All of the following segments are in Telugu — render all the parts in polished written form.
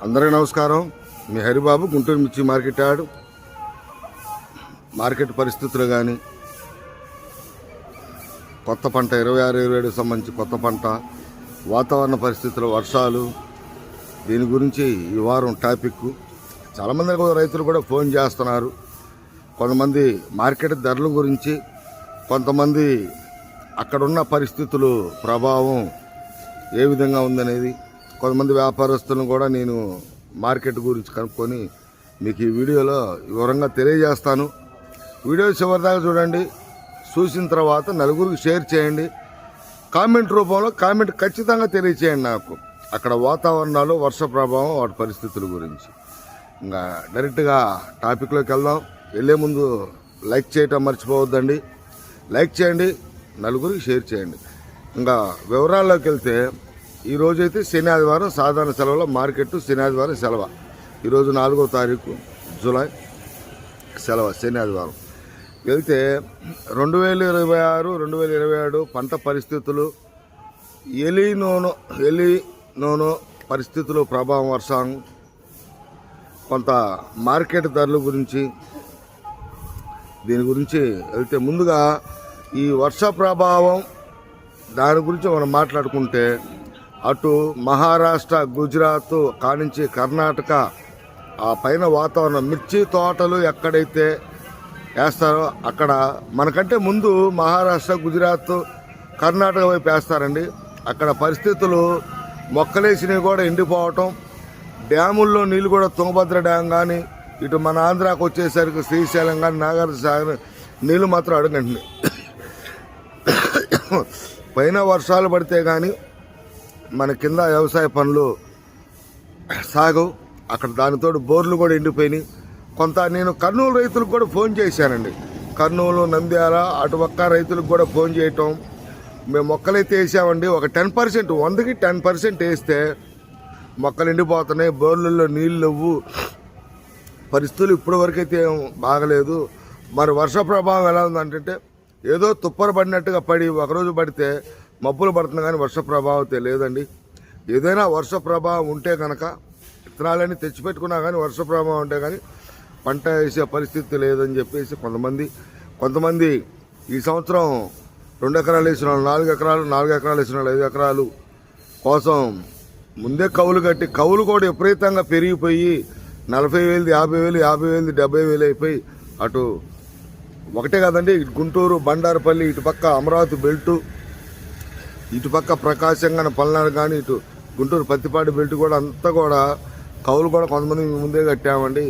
అందరికీ నమస్కారం. మీ హరిబాబు, గుంటూరు మిర్చి మార్కెట్ యార్డ్. మార్కెట్ పరిస్థితులు కానీ, కొత్త పంట 26-27 సంబంధించి కొత్త పంట, వాతావరణ పరిస్థితులు, వర్షాలు, దీని గురించి ఈ వారం టాపిక్. చాలామంది రైతులు కూడా ఫోన్ చేస్తున్నారు. కొంతమంది మార్కెట్ ధరల గురించి, కొంతమంది అక్కడున్న పరిస్థితులు ప్రభావం ఏ విధంగా ఉందనేది, కొంతమంది వ్యాపారస్తులను కూడా నేను మార్కెట్ గురించి కనుక్కొని మీకు ఈ వీడియోలో వివరంగా తెలియజేస్తాను. వీడియో చివరిదాకా చూడండి. చూసిన తర్వాత నలుగురికి షేర్ చేయండి. కామెంట్ రూపంలో కామెంట్ ఖచ్చితంగా తెలియచేయండి నాకు. అక్కడ వాతావరణాలు, వర్ష ప్రభావం, వాటి పరిస్థితుల గురించి. ఇంకా డైరెక్ట్గా టాపిక్లోకి వెళ్దాం. వెళ్ళే ముందు లైక్ చేయటం మర్చిపోవద్దండి. లైక్ చేయండి, నలుగురికి షేర్ చేయండి. ఇంకా వివరాల్లోకి వెళ్తే, ఈరోజైతే శని ఆదివారం సాధారణ సెలవులో మార్కెట్. శని ఆదివారం సెలవు. ఈరోజు 4వ తారీఖు జూలై, సెలవు శని ఆదివారం. వెళ్తే 2026-2027 పంట పరిస్థితులు, ఎలినోనో పరిస్థితులు, ప్రభావం, వర్షం, కొంత మార్కెట్ ధరల గురించి, దీని గురించి వెళ్తే ముందుగా ఈ వర్ష ప్రభావం దాని గురించి మనం మాట్లాడుకుంటే, అటు మహారాష్ట్ర, గుజరాత్ కానించి కర్ణాటక, ఆ పైన వాతావరణం, మిర్చి తోటలు ఎక్కడైతే వేస్తారో అక్కడ మనకంటే ముందు మహారాష్ట్ర, గుజరాత్, కర్ణాటక వైపు వేస్తారండి. అక్కడ పరిస్థితులు మొక్కలేసినవి కూడా ఎండిపోవటం, డ్యాముల్లో నీళ్ళు కూడా తుంగభద్ర డ్యామ్ కానీ, ఇటు మన ఆంధ్రాకు వచ్చేసరికి శ్రీశైలం కానీ, నాగార్జున సాగర్ నీళ్ళు మాత్రం అడగండి. పైన వర్షాలు పడితే కానీ మన కింద వ్యవసాయ పనులు సాగవు. అక్కడ దానితోటి బోర్లు కూడా ఎండిపోయినాయి. కొంత నేను కర్నూలు రైతులకు కూడా ఫోన్ చేశానండి. కర్నూలు, నంద్యాల అటుపక్క రైతులకు కూడా ఫోన్ చేయటం. మేము మొక్కలైతే వేసామండి. ఒక 10%, 100కి 10% వేస్తే మొక్కలు ఎండిపోతున్నాయి, బోర్లలో నీళ్ళు లేవు. పరిస్థితులు ఇప్పటి వరకైతే బాగలేదు. మరి వర్ష ప్రభావం ఎలా ఉందంటే, ఏదో తుప్పర పడినట్టుగా పడి ఒకరోజు పడితే మబ్బులు పడుతుంది, కానీ వర్ష ప్రభావం లేదండి. ఏదైనా వర్ష ప్రభావం ఉంటే కనుక విత్తనాలన్నీ తెచ్చిపెట్టుకున్నా కానీ వర్ష ప్రభావం ఉంటే కానీ పంట వేసే పరిస్థితి లేదని చెప్పేసి కొంతమంది ఈ సంవత్సరం 2 ఎకరాలు వేసిన వాళ్ళు, 4 ఎకరాలు, 4 ఎకరాలు వేసిన వాళ్ళు, 5 ఎకరాలు కోసం ముందే కౌలు కట్టి, కౌలు కూడా విపరీతంగా పెరిగిపోయి 40,000, 50,000, 50,000, 70,000 అయిపోయి, అటు ఒకటే కాదండి, గుంటూరు, బండారపల్లి, ఇటుపక్క అమరావతి బెల్టు, ఇటుపక్క ప్రకాశం కానీ, పల్నాడు కానీ, ఇటు గుంటూరు పత్తిపాటి బెల్ట్ కూడా అంతా కూడా కౌలు కూడా కొంతమంది ముందే కట్టామండి.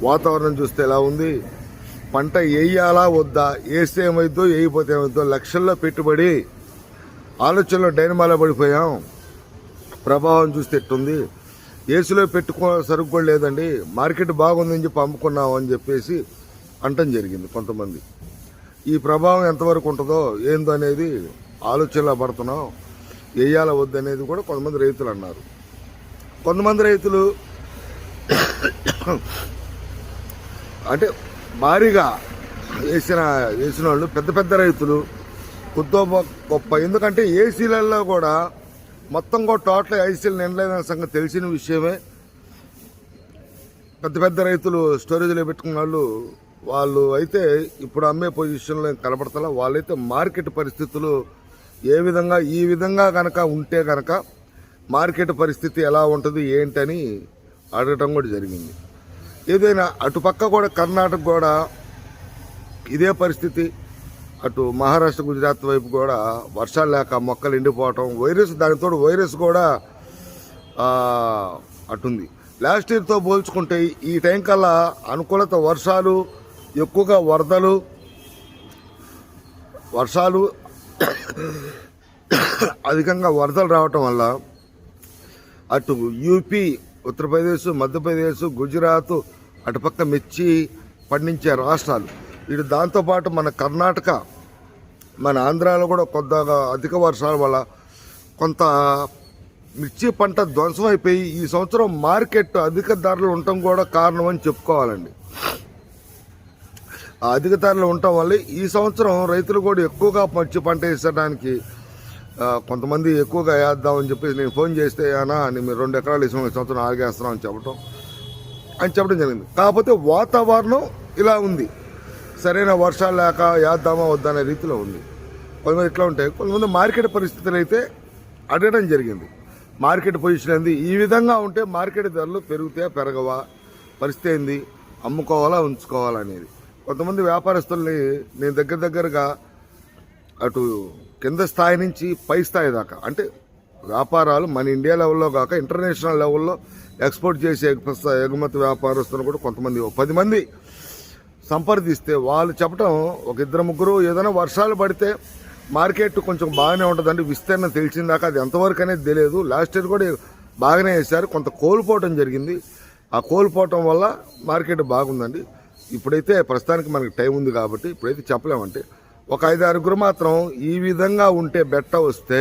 వాతావరణం చూస్తే ఎలా ఉంది, పంట వేయాలా వద్దా, వేస్తే ఏమైద్దో, వేయకపోతే ఏమైద్దో, లక్షల్లో పెట్టుబడి ఆలోచనలో డైనమాలో పడిపోయాం. ప్రభావం చూస్తే ఎట్టుంది, ఏసులో పెట్టుకో సరుకు కూడా లేదండి, మార్కెట్ బాగుందని చెప్పి అమ్ముకున్నాం అని చెప్పేసి అంటం జరిగింది కొంతమంది. ఈ ప్రభావం ఎంతవరకు ఉంటుందో ఏందో అనేది ఆలోచనలో పడుతున్నాం. వేయాల వద్దు అనేది కూడా కొంతమంది రైతులు అన్నారు. కొంతమంది రైతులు అంటే భారీగా వేసిన వాళ్ళు పెద్ద పెద్ద రైతులు గొప్ప. ఎందుకంటే ఏసీలలో కూడా మొత్తం కూడా టోటల్ ఐసీలు నిండలేదన్న సంగతి తెలిసిన విషయమే. పెద్ద రైతులు స్టోరేజ్లో పెట్టుకున్న వాళ్ళు అయితే ఇప్పుడు అమ్మే పొజిషన్లో కనపడతా. వాళ్ళైతే మార్కెట్ పరిస్థితులు ఈ విధంగా కనుక ఉంటే కనుక మార్కెట్ పరిస్థితి ఎలా ఉంటుంది ఏంటని అడగటం కూడా జరిగింది. ఏదైనా అటుపక్క కూడా కర్ణాటక కూడా ఇదే పరిస్థితి, అటు మహారాష్ట్ర, గుజరాత్ వైపు కూడా వర్షాలు లేక మొక్కలు ఎండిపోవటం, దానితో వైరస్ కూడా అటుంది. లాస్ట్ ఇయర్తో పోల్చుకుంటే ఈ టైం కల్లా అనుకూలత, వర్షాలు ఎక్కువగా, వర్షాలు అధికంగా వరదలు రావటం వల్ల అటు యూపీ, ఉత్తరప్రదేశ్, మధ్యప్రదేశ్, గుజరాత్, అటుపక్క మిర్చి పండించే రాష్ట్రాలు, ఇటు దాంతోపాటు మన కర్ణాటక, మన ఆంధ్రాలో కూడా కొద్దిగా అధిక వర్షాల వల్ల కొంత మిర్చి పంట ధ్వంసం అయిపోయి ఈ సంవత్సరం మార్కెట్ అధిక ధరలు ఉండటం కూడా కారణం అని చెప్పుకోవాలండి. ఆ అధిక ధరలు ఉండటం వల్ల ఈ సంవత్సరం రైతులు కూడా ఎక్కువగా మిర్చి పంట వేసడానికి కొంతమంది ఎక్కువగా వేద్దామని చెప్పేసి నేను ఫోన్ చేస్తే అన్నా మీరు 2 ఎకరాలు ఈ సంవత్సరం ఆగేస్తున్నాం అని చెప్పడం జరిగింది. కాకపోతే వాతావరణం ఇలా ఉంది, సరైన వర్షాలు లేక వేద్దామా వద్దా అనే రీతిలో ఉంది. కొంతమంది ఇట్లా ఉంటాయి, కొంతమంది మార్కెట్ పరిస్థితులు అయితే అడగడం జరిగింది. మార్కెట్ పొజిషన్ ఏంది, ఈ విధంగా ఉంటే మార్కెట్ ధరలు పెరుగుతాయా పెరగవా, పరిస్థితి ఏంది, అమ్ముకోవాలా ఉంచుకోవాలా అనేది. కొంతమంది వ్యాపారస్తుల్ని నేను దగ్గరగా అటు కింద స్థాయి నుంచి పై స్థాయి దాకా, అంటే వ్యాపారాలు మన ఇండియా లెవెల్లో కాక ఇంటర్నేషనల్ లెవెల్లో ఎక్స్పోర్ట్ చేసే ఎగుమతి వ్యాపారస్తులు కూడా కొంతమంది 10 మంది సంప్రదిస్తే వాళ్ళు చెప్పడం, ఒక 2-3 ఏదైనా వర్షాలు పడితే మార్కెట్ కొంచెం బాగానే ఉంటుందండి, విస్తీర్ణం తెలిసిందాక అది ఎంతవరకు అనేది తెలియదు. లాస్ట్ ఇయర్ కూడా బాగానే వేశారు, కొంత కోల్పోవటం జరిగింది. ఆ కోల్పోవటం వల్ల మార్కెట్ బాగుందండి. ఇప్పుడైతే ప్రస్తుతానికి మనకి టైం ఉంది కాబట్టి ఇప్పుడైతే చెప్పలేమంటే ఒక 5-6 మాత్రం ఈ విధంగా ఉంటే బెట్ట వస్తే,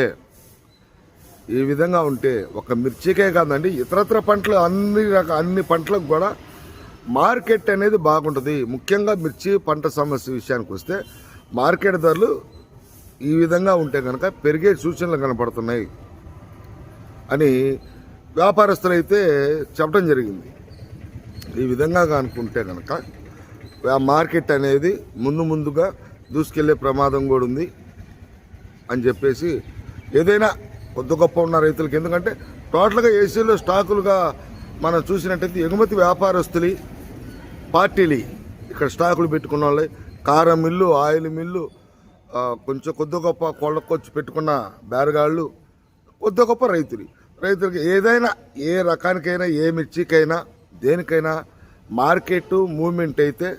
ఈ విధంగా ఉంటే ఒక మిర్చికే కాదండి ఇతరత్ర పంటలు అన్ని పంటలకు కూడా మార్కెట్ అనేది బాగుంటుంది. ముఖ్యంగా మిర్చి పంట సమస్య విషయానికి వస్తే మార్కెట్ ధరలు ఈ విధంగా ఉంటే కనుక పెరిగే సూచనలు కనపడుతున్నాయి అని వ్యాపారస్తులు అయితే చెప్పడం జరిగింది. ఈ విధంగా అనుకుంటే కనుక మార్కెట్ అనేది ముందుగా దూసుకెళ్లే ప్రమాదం కూడా ఉంది అని చెప్పేసి, ఏదైనా కొద్ది గొప్ప ఉన్న రైతులకి, ఎందుకంటే టోటల్గా ఏసీలో స్టాకులుగా మనం చూసినట్టయితే ఎగుమతి వ్యాపారస్తులు పార్టీలు ఇక్కడ స్టాకులు పెట్టుకున్న వాళ్ళు, కారం మిల్లు, ఆయిల్ మిల్లు, కొంచెం కొద్ది గొప్ప కొళ్ళకొచ్చి పెట్టుకున్న బేరగాళ్ళు, కొద్ది గొప్ప రైతులకి ఏదైనా ఏ రకానికైనా ఏ మిర్చికైనా దేనికైనా మార్కెట్ మూవ్మెంట్ అయితే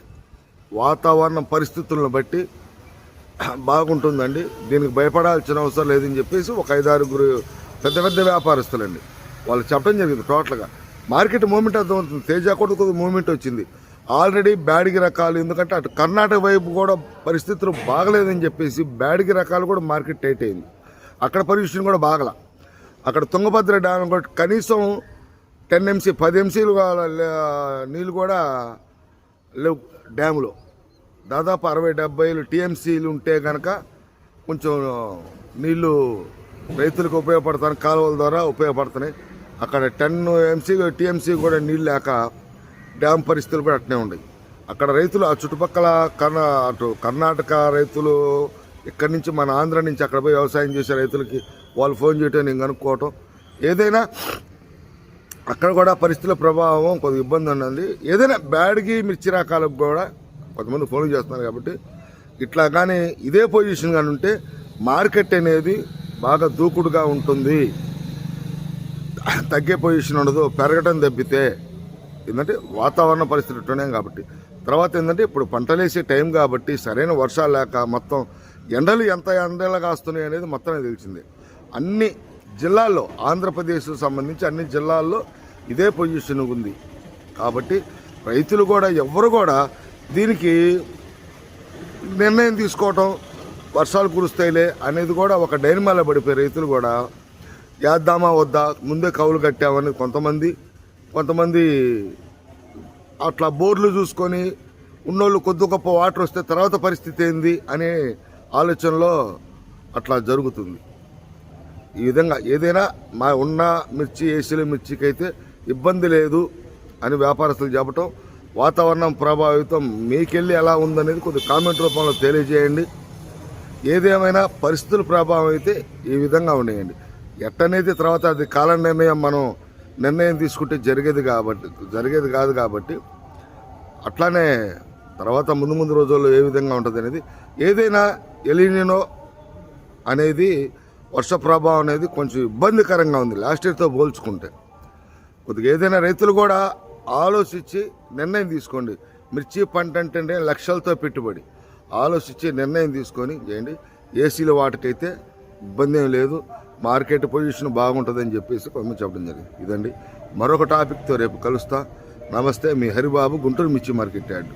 వాతావరణ పరిస్థితులను బట్టి బాగుంటుందండి. దీనికి భయపడాల్సిన అవసరం లేదని చెప్పేసి ఒక 5-6 పెద్ద వ్యాపారస్తులండి వాళ్ళు చెప్పడం జరిగింది. టోటల్గా మార్కెట్ మూవ్మెంట్ అర్థమవుతుంది. తేజ కూడా కొద్దిగా మూవ్మెంట్ వచ్చింది ఆల్రెడీ. బ్యాడిగి రకాలు, ఎందుకంటే అటు కర్ణాటక వైపు కూడా పరిస్థితులు బాగలేదని చెప్పేసి బ్యాడిగి రకాలు కూడా మార్కెట్ టైట్ అయింది. అక్కడ పొజిషన్ కూడా బాగల. అక్కడ తుంగభద్ర డ్యామ్ కూడా కనీసం 10 MC 10 MCలు నీళ్ళు కూడా లేవు డ్యాములో. దాదాపు 60-70 TMCలు ఉంటే కనుక కొంచెం నీళ్లు రైతులకు ఉపయోగపడతాయి, కాలువల ద్వారా ఉపయోగపడుతున్నాయి. అక్కడ 10 TMC కూడా నీళ్ళు లేక డ్యామ్ పరిస్థితులు కూడా అట్నే ఉన్నాయి. అక్కడ రైతులు ఆ చుట్టుపక్కల అటు కర్ణాటక రైతులు, ఇక్కడి నుంచి మన ఆంధ్ర నుంచి అక్కడ పోయి వ్యవసాయం చేసే రైతులకి వాళ్ళు ఫోన్ చేయటం, నేను కనుక్కోవటం, ఏదైనా అక్కడ కూడా పరిస్థితుల ప్రభావం కొద్దిగా ఇబ్బంది ఉన్నది. ఏదైనా బ్యాడ్గి మిర్చి రకాలకు కూడా కొంతమంది ఫోన్లు చేస్తున్నారు కాబట్టి ఇట్లా కానీ ఇదే పొజిషన్ కానీ ఉంటే మార్కెట్ అనేది బాగా దూకుడుగా ఉంటుంది, తగ్గే పొజిషన్ ఉండదు, పెరగటం తప్పితే. ఏంటంటే వాతావరణ పరిస్థితులు ఉన్నాయి కాబట్టి. తర్వాత ఏంటంటే ఇప్పుడు పంటలు వేసే టైం కాబట్టి సరైన వర్షాలు లేక మొత్తం ఎండలు ఎంత కాస్తున్నాయి అనేది మొత్తం తెలిసిందే. అన్ని జిల్లాల్లో, ఆంధ్రప్రదేశ్ సంబంధించి అన్ని జిల్లాల్లో ఇదే పొజిషన్ ఉంది కాబట్టి రైతులు కూడా ఎవ్వరు కూడా దీనికి నిర్ణయం తీసుకోవటం, వర్షాలు కురుస్తాయిలే అనేది కూడా ఒక డైనమాలో పడిపోయి రైతులు కూడా వేద్దామా వద్దా, ముందే కౌలు కట్టామని కొంతమంది అట్లా బోర్లు చూసుకొని ఉన్నోళ్ళు కొద్ది గొప్ప వాటర్ వస్తే తర్వాత పరిస్థితి ఏంది అనే ఆలోచనలో అట్లా జరుగుతుంది. ఈ విధంగా ఏదైనా ఉన్న మిర్చి ఏసీల మిర్చికి అయితే ఇబ్బంది లేదు అని వ్యాపారస్తులు చెప్పటం, వాతావరణం ప్రభావితం మీకెళ్ళి ఎలా ఉందనేది కొద్ది కామెంట్ రూపంలో తెలియజేయండి. ఏదేమైనా పరిస్థితుల ప్రభావం అయితే ఈ విధంగా ఉండేయండి. ఎట్టనైతే తర్వాత అది కాల నిర్ణయం మనం నిర్ణయం తీసుకుంటే జరిగేది కాదు కాబట్టి అట్లానే తర్వాత ముందు రోజుల్లో ఏ విధంగా ఉంటుంది అనేది, ఏదైనా ఎలినినో అనేది వర్ష ప్రభావం అనేది కొంచెం ఇబ్బందికరంగా ఉంది లాస్ట్ ఇయర్తో పోల్చుకుంటే. కొద్దిగా ఏదైనా రైతులు కూడా ఆలోచించి నిర్ణయం తీసుకోండి. మిర్చి పంట అంటే లక్షలతో పెట్టుబడి, ఆలోచించి నిర్ణయం తీసుకొని చేయండి. ఏసీల వాటికైతే ఇబ్బంది ఏం లేదు, మార్కెట్ పొజిషన్ బాగుంటుందని చెప్పేసి కొంచెం చెప్పడం జరిగింది. ఇదండి, మరొక టాపిక్తో రేపు కలుస్తా. నమస్తే, మీ హరిబాబు, గుంటూరు మిర్చి మార్కెట్ యార్డ్.